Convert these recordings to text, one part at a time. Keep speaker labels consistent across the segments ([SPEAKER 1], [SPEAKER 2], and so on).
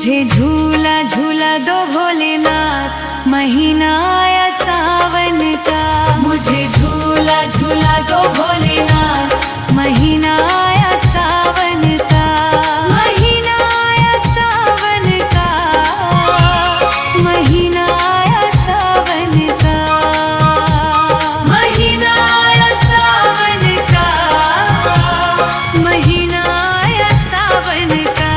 [SPEAKER 1] मुझे झूला झूला दो भोलेनाथ, महीना आया सावन का। मुझे झूला झूला दो भोलेनाथ, महीना आया सावन का। महीना आया सावन का, महीना आया सावन का। महीना आया सावन का, महीना आया सावन का।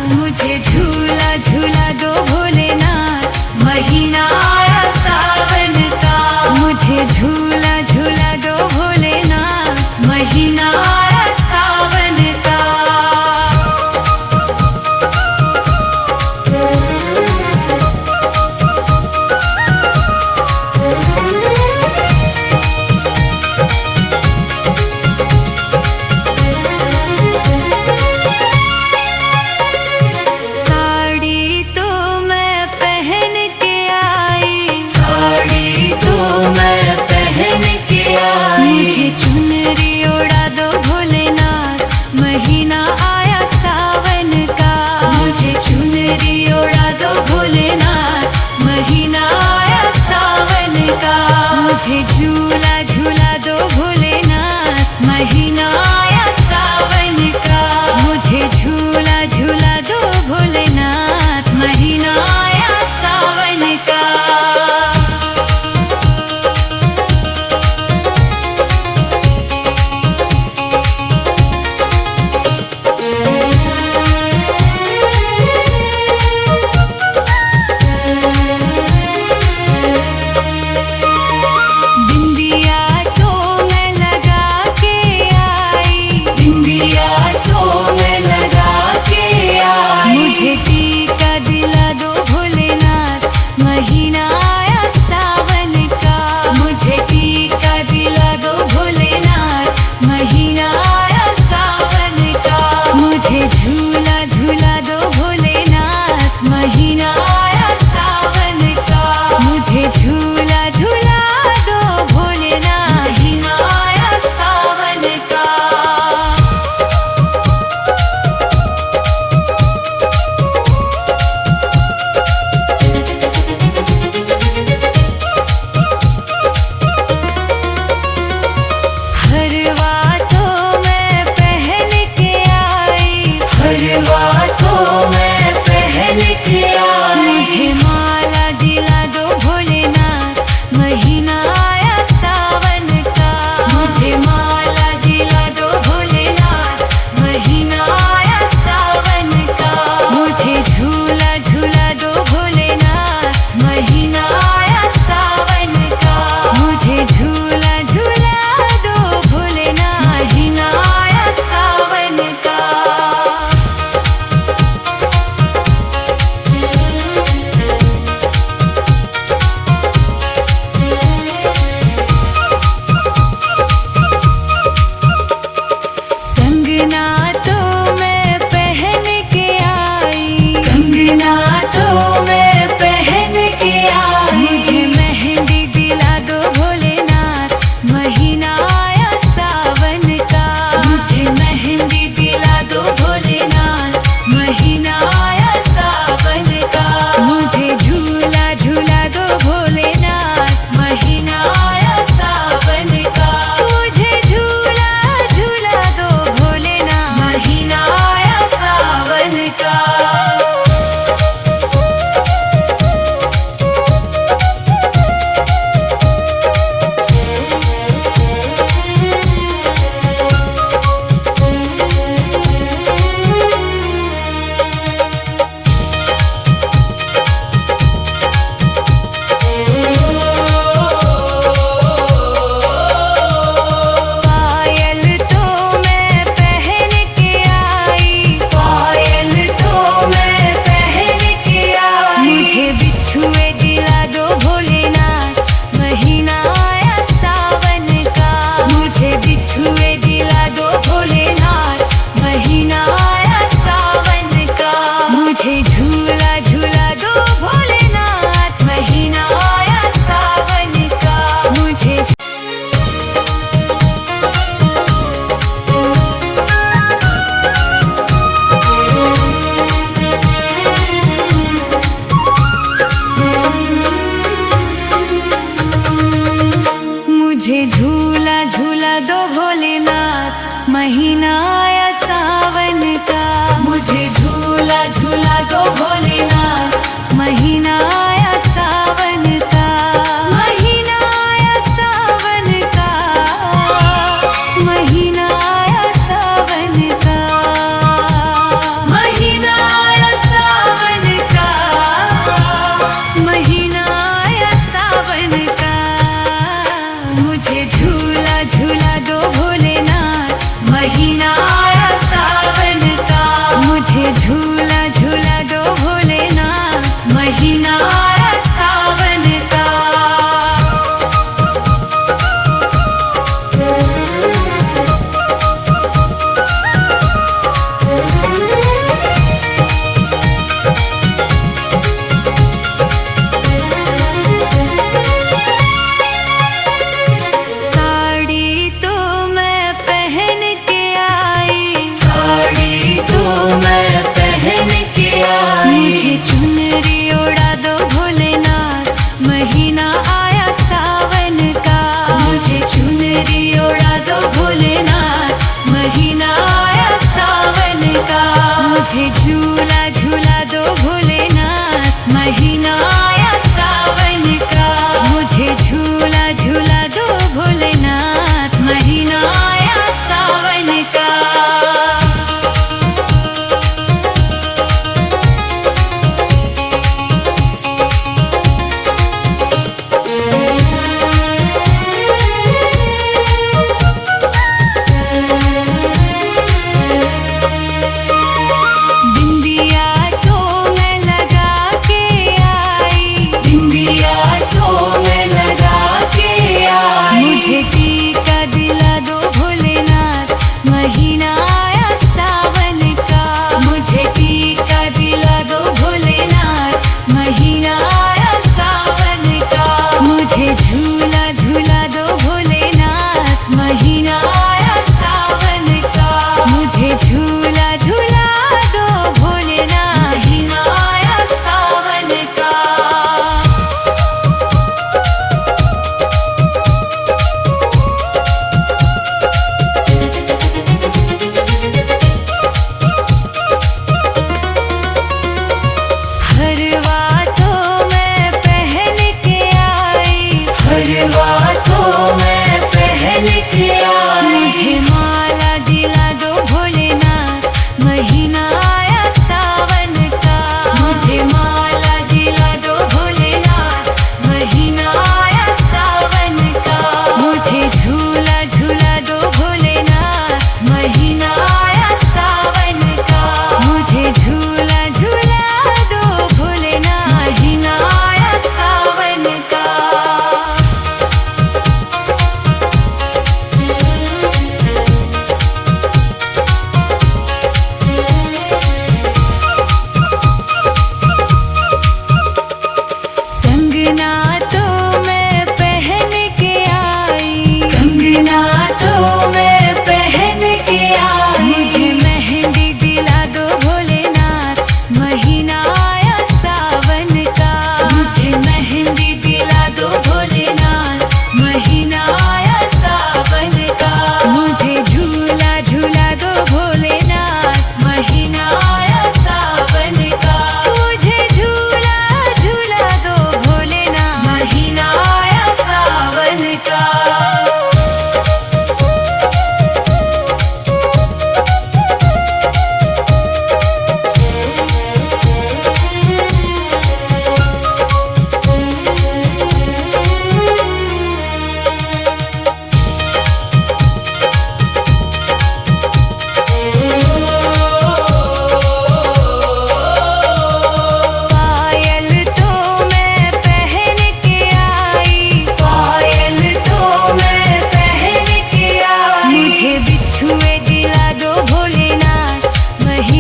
[SPEAKER 1] मुझे झूला झूला दो भोलेनाथ, महीना आया सावन का। मुझे झूला झूला दो भोलेनाथ, महीना आया सावन का। साड़ी तो मैं पहन के आई, साड़ी तो मैं पहन के आई। मुझे चुनरी ओढ़ा दो भोलेनाथ, महीना आया सावन का। मुझे चुनरी ओढ़ा दो भोलेनाथ, महीना आया सावन का। मुझे झूला झूला दो भोलेनाथ, महीना आया सावन का। मुझे झूला झूला दो भोलेनाथ, महीना आया सावन का। बिंदिया तो मैं लगा के आई, बिंदिया तो मैं लगा के आई। मुझे टीका दिला दो भोलेनाथ, महीना आया सावन का। मुझे टीका दिला दो भोलेनाथ, महीना आया सावन का। मुझे झूला झूला दो भोलेनाथ, महीना आया सावन का। मुझे झूला झूला दो भोलेनाथ, महीना आया सावन का। हरवा तो मैं पहन के आई, हरवा तो मैं पहन के आई। मुझे माला दिला दो भोलेनाथ, महीना आया सावन का। मुझे माला दिला दो भोलेनाथ, महीना आया सावन का। मुझे झूला झूला दो भोलेनाथ, महीना आया सावन का। मुझे झूला झूला दो भोलेनाथ, महीना आया सावन का। कंगना तो मैं पहन के आई, झूला झूला दो भोलेनाथ। महीना आया सावन का, महीना आया सावन का, महीना आया सावन का, महीना आया सावन का, महीना आया सावन का। मुझे झूला झूला दो भोलेनाथ। महीना आया सावन का, मुझे झूला झूला दो भोलेनाथ। महीना आया सावन का। साड़ी तो मैं पहन के आई, साड़ी तो मैं पहन के आई। मुझे चुनरी ओढ़ा दो भोलेनाथ। महीना आया सावन का, मुझे चुनरी ओढ़ा दो भोलेनाथ। महीना आया सावन का। मुझे झूला झूला दो भोलेनाथ। महीना